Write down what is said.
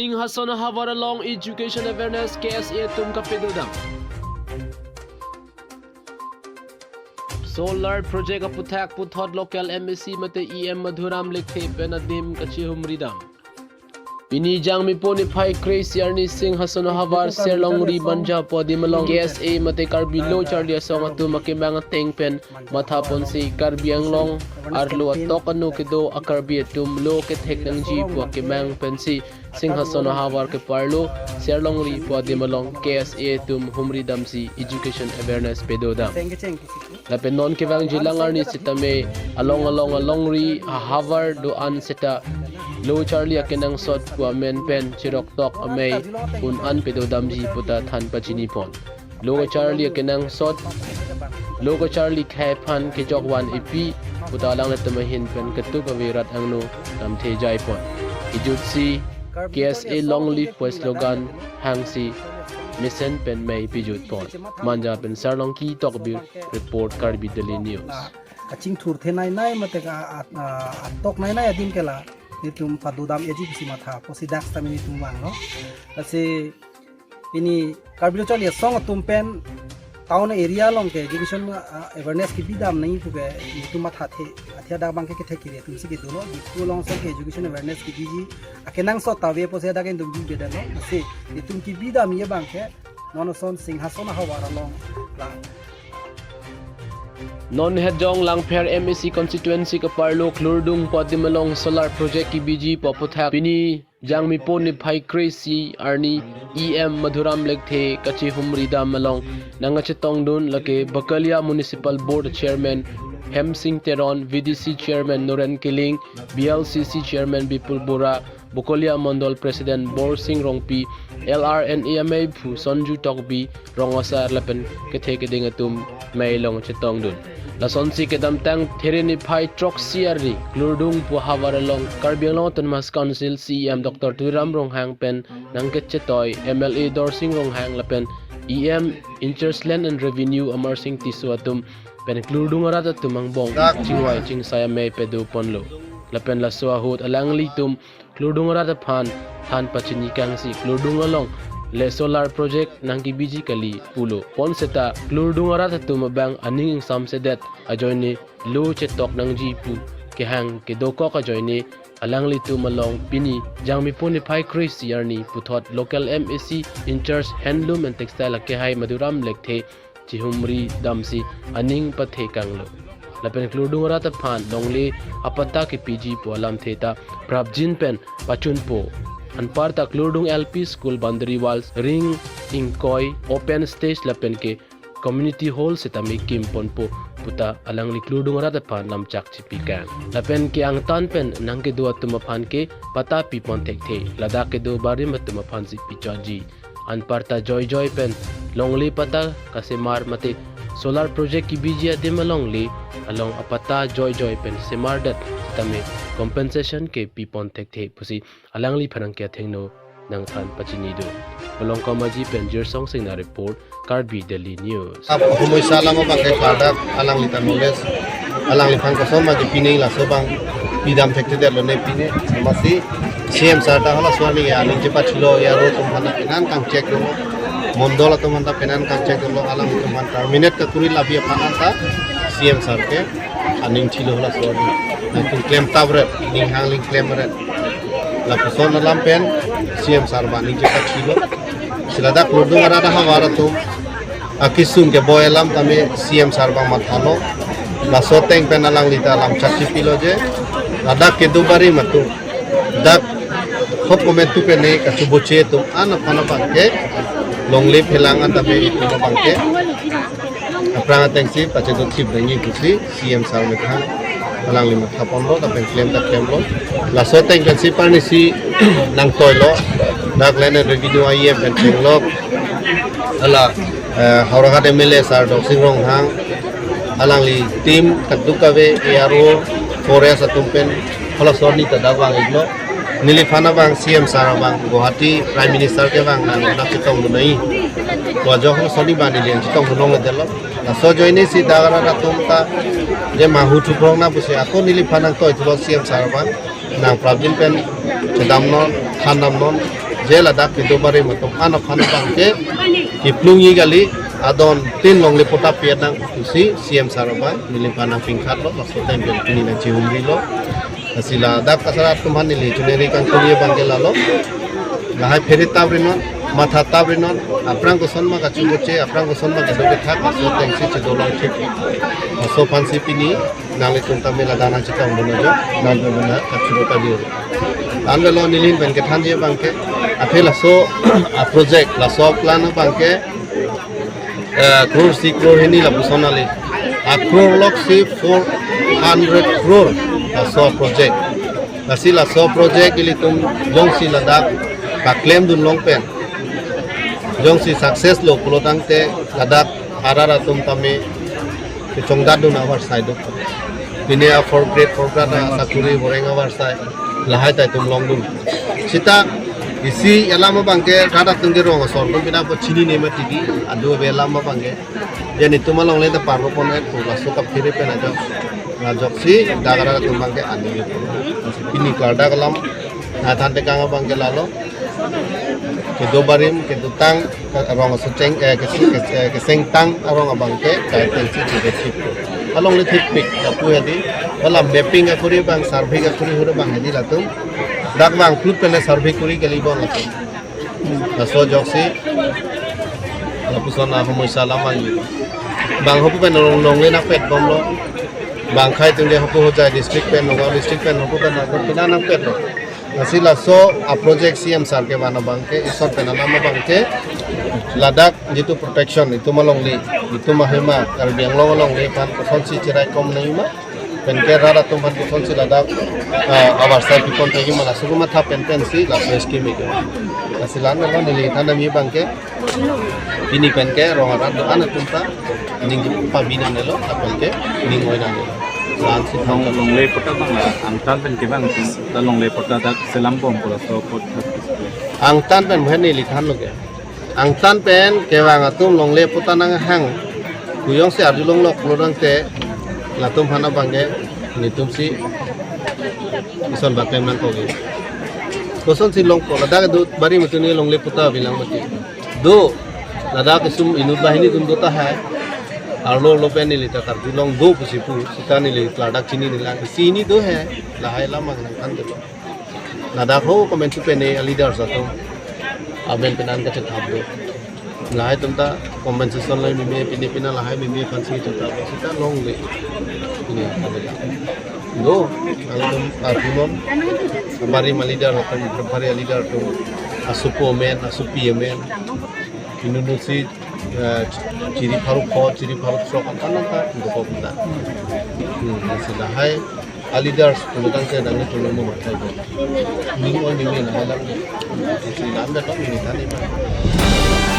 Singhasana Havara Long Education Awareness KSA Tumka Pedudam Solar Project Puthak Puthot Local MSC Mate EM Madhuram Lekhe Benadim Kachihumridam Pini Jang Miponi Pai Crazy Arni Singhasana Havar Serlong Ri Banja Podimalong KSA Mate Karbi Lo Charlie Songatu Makimang Tengpen Mathapon si Karbiang Long Arlo Tokanu Kido Akarbi Tum Lo Kethek Nang Ji Wakimang Pensi Singhasana Havar ke Parlo Serlong Ri Podimalong KSA Tum Humri Damsi Education Awareness Pedodam Lapen non kevang jilang arni sitame along ri Havar do an sita Lo Charlie akenang sot kwa men pen chirok tok amay un an pedodam ji puta than pachinipon Lo Charlie akenang sot Lo Charlie khai phan ke jok wan ipi puta lang na tamahin pen ketuk awirat angno nam the jaipon ijutsi KSA long live po slogan hangsi Mission pen may pijut pon manja pen sarlong ki tok bir report Karbi Daily News kaching thur the nai nai mate ka tok nai nai adim kela ni tum padudam eji bisi matha posi dak tamini tum wang no ase ini Karbi choli song tum pen town area long ke education awareness ki bidam nahi pu ke tum matha the athia da bang ke the ki tum si ki do no ku long so ke education awareness ki biji akenang so tawe posi da ken dum bi beda no ase ni tum ki bidam ye bang ke nonoson Singhasana Hawara long la Non Hedjong Langpher MSC constituency ka Parlo Klurdung Podimalong Solar Project ki BG Poputhak Pini Jangmi Poni Pai Crazy Arni EM Madhuram Lekhe Kachi Humrida Malong Nangachetong Dun Lake Bakalia Municipal Board Chairman Hem Singh Teron VDC Chairman Noren Kiling BLCC Chairman Bipul Bora Bukolia Mondol President Bor Singh Rongpi LRNEMA Phu Sonju Tokbi Rongosar Lapen Kethe Kedingatum Mailong Chetong Dun Lason si kedam tang Therini Pai Trok Siari Klurdung Pu Havaralong Karbiang Tunmas Council CEM Dr. Turam Ronghang Pen Nangket Chetoy MLA Dorsing Ronghang Lapen EM Interest Land and Revenue Amar Singh Tisuatum Pen Klurdung Arata Tumang Bong Chingwai Ching Sayame Pedu Ponlo Lapen Lasua Hut Alangli Tum Klurdung Arata Pan Than Pachini Kangsi Klurdung Along Le Solar Project Nangki Biji Kali Pulo Ponseta Klurdung Arata Tumabang Aning Samsedet Ajoyne Lo Chetok Nang Jipu Kehang Kedoko Ajoyne Alangli Tumalong Pini Jangmi Poni Pai Crazy Arni Puthot Local MSC In Charge Handloom and Textile Kehai Maduram Lekhe Chihumri Damsi Aning Pathe Kanglo Lapen Klurdung Arata Phan Longle Apata Ke PG Po Alam Theta Prabjin Pen Pachun Po Anparta Klurdung LP School Boundary Walls Ring Ingkoi Open Stage Lapen ke Community Hall Sitami Kim Ponpo Puta Alangli Klurdung Arata Phan Lam Chak Chipikan Lapen ke Angtan Pen Nangke Dua Tumaphan ke Pata Pi Pontek The Lada ke Do Barim Tumaphan Si Pichaji Anparta Joy Pen Longli Pata Kasemar Mate Solar Project ki BG Adimalong li along apata Joy Pen Semardat Tame compensation ke Pipon Tek The Pusi Alangli Phanang Kya Thengno Nang Than Pachinido Along Kamaji Pen Jersong Singna Report Karbi Daily News Humoi salama pakai padak Alangli Tanoles Alangli Phan Kosoma di Pinei la sobang Pidam Tek The lo ne Pine masih CM Sarta hala swali ya ni cepat lo ya ro tumana penan kang cek lo Mondol atau mantap penan kan cek lo alam itu mantap minit ke turi labia panan ta CM sar ke aning chilo la sorry nanti claim tabret ning hangling claim ret la person alam pen CM sar bani jepat chilo silada klurdung arada hawara tu akisum ke boy alam tame CM sar bang mathalo la soteng pen alang lita alam chachi pilo je ada ke dubari matu dak hop momentu pe ne ka suboche tu ana pana ke long live hilangan tapi itu bangke aprang tengsi pacetut tip dengi kusi CM sar methan alang lima thapon tapi claim lo la so teng si parni si nang toilo dak lene revenue IM pen lo ala haurahat MLA sar dok singrong hang alang li tim kadukawe ARO Korea satumpen hola sorni tadawang iglo Nilifana bang CM sar bang Guwahati Prime Minister ke bang nang nak kitong dunai wajah soni bani lian kitong dunong ngedelo na so joini si dagara ratum ta je mahu thuprong na busi ako nilifana to itu CM sar bang nang Prabjin pen chedam non khanam non je ladak ke dobare matom anak anak bangke ki plungi gali adon tin long le pota piadang tusi CM Sarabai milim panang pingkat lo maksud time ben kini na ciumri lo asila dak kasara tumhan ni juneri kan kuliye bangke lalo lahai ferit tabrinon matha tabrinon aprang ko sonma ka chuboche aprang ko sonma ka dobe thak maksud time si chidolong thik so fansi pini nale tunta mela dana chika undono jo nal bena kachubo ka dio ande lo nilin ben ke thanje bangke aphela so a project la so plan bangke crore si crore hini la busonali a crore lok si 400 crore la so project kasi la so project ili tum jong si ladak ka claim dun long pen jong si success lo pulotang te ladak arara tum tame ke chongdad dun awar side pine a for grade for grade sakuri boreng awar side lahai tai tum long dun sita isi elama bangke rada tungge rong sor tum bina ko chini ne ma tigi adu be elama bangke yani tuma long le ta parro pon et ko laso ka phire pe na jo na jok si dagara tum bangke ani pini kada kalam na than te kanga bangke lalo ke do barim ke tutang rong so cheng ke seng tang rong bangke kai ten si de thik along le thik pik ka pu hadi wala mapping ka kuri bang survey ka kuri hore bang hadi latum dak bang flut pele survey kuri gali bon latum na so jok si la pusona homo salam bang hopu pen long le na pet bom lo bang khai tung de hopu ho jai district pen no district pen hopu pen na pina nang pet lo nasila so a project CM sar ke bana bangke isor pen nama bangke ladak jitu protection itu malong li itu mahema kal biang long le pan kon si cirai kom nei ma pen ke rara tum pan kon si ladak awar sai pi kon tegi mana sugu matha pen si la scheme ke nasila na lo ni thana mi bangke ini pen ke rong ara do ana tumta ning pa bina nelo apel ke ning oi na langsung long le pota bang angtan pen ke bang ta long le pota ta selam bom pula so pot angtan pen bhani likhan lo ke angtan pen ke bang atum long le pota nang hang kuyong se arjulong lok lorang te latum hana bangge nitum si ison bakem nang ko ge koson si long ko lada du bari mutuni long le pota bilang mati do lada ke sum inut bahini tum dota hai arlo lo pen ni lita kar long do pusi pu sita ni le ladak chini ni lang sini do hai lahai lama nang kan de ladak ho comment pe ne leader sa to aben penan ka thap do lahai tumta compensation lai mi pini pina lahai mi fansi chata sita long le ini abela do alum artimon bari leader hotam bari leader to asupo men asupi men kinunusi ciri faruk sok kan ta ngoko benda sila hai leaders tentang ke dang itu lo mo thai go ning on ning na halang sila anda to ni thani ma